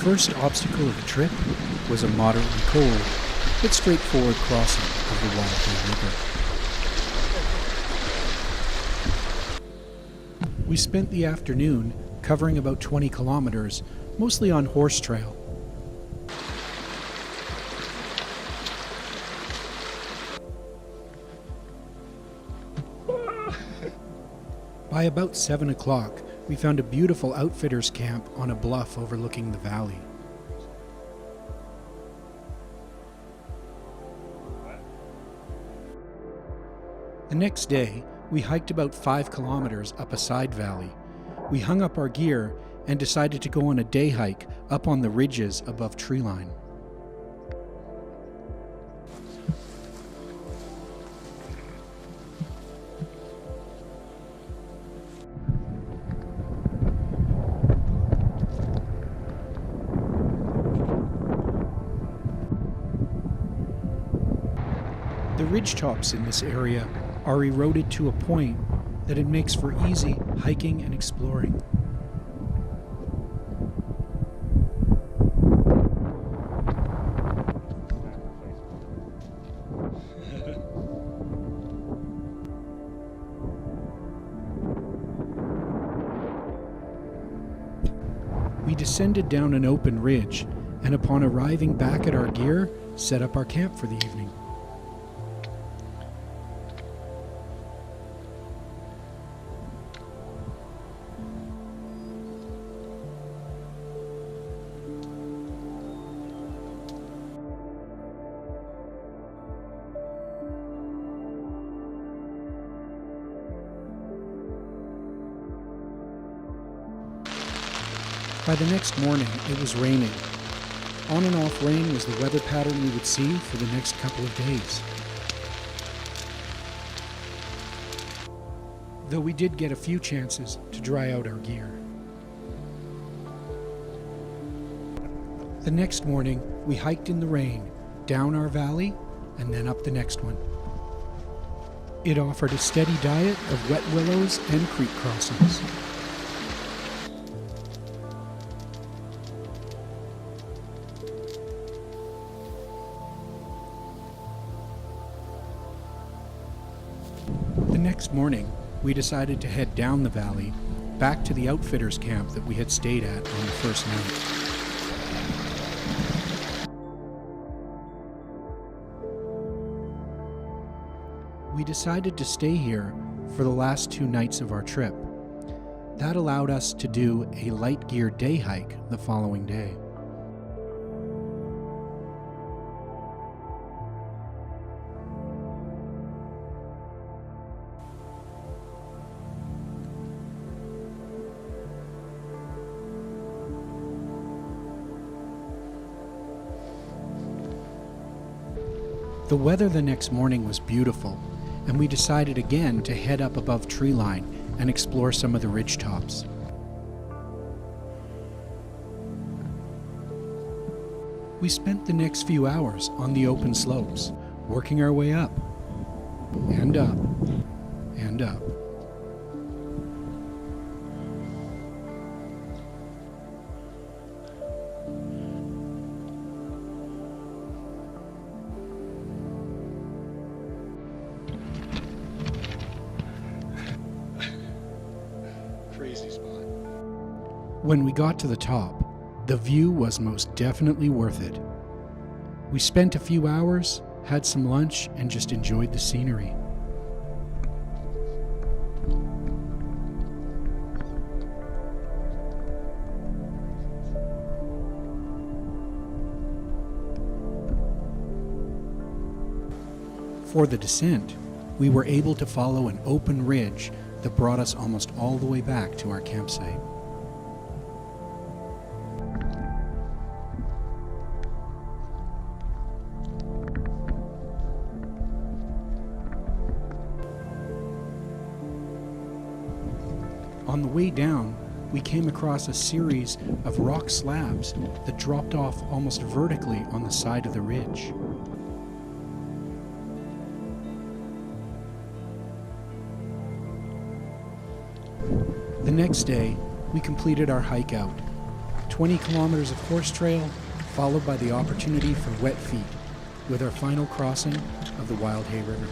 first obstacle of the trip was a moderately cold but straightforward crossing of the Waterford River. We spent the afternoon covering about 20 kilometers, mostly on horse trail. By about 7 o'clock, we found a beautiful outfitters camp on a bluff overlooking the valley. The next day, we hiked about 5 kilometers up a side valley. We hung up our gear and decided to go on a day hike up on the ridges above treeline. The ridgetops in this area are eroded to a point that it makes for easy hiking and exploring. We descended down an open ridge, and upon arriving back at our gear, set up our camp for the evening. By the next morning, it was raining. On and off rain was the weather pattern we would see for the next couple of days. Though we did get a few chances to dry out our gear. The next morning, we hiked in the rain, down our valley, and then up the next one. It offered a steady diet of wet willows and creek crossings. The next morning, we decided to head down the valley, back to the outfitters camp that we had stayed at on the first night. We decided to stay here for the last 2 nights of our trip. That allowed us to do a light gear day hike the following day. The weather the next morning was beautiful, and we decided again to head up above treeline and explore some of the ridge tops. We spent the next few hours on the open slopes, working our way up, and up, and up. Crazy spot. When we got to the top, the view was most definitely worth it. We spent a few hours, had some lunch, and just enjoyed the scenery. For the descent, we were able to follow an open ridge that brought us almost all the way back to our campsite. On the way down, we came across a series of rock slabs that dropped off almost vertically on the side of the ridge. The next day, we completed our hike out, 20 kilometers of horse trail, followed by the opportunity for wet feet, with our final crossing of the Wild Hay River.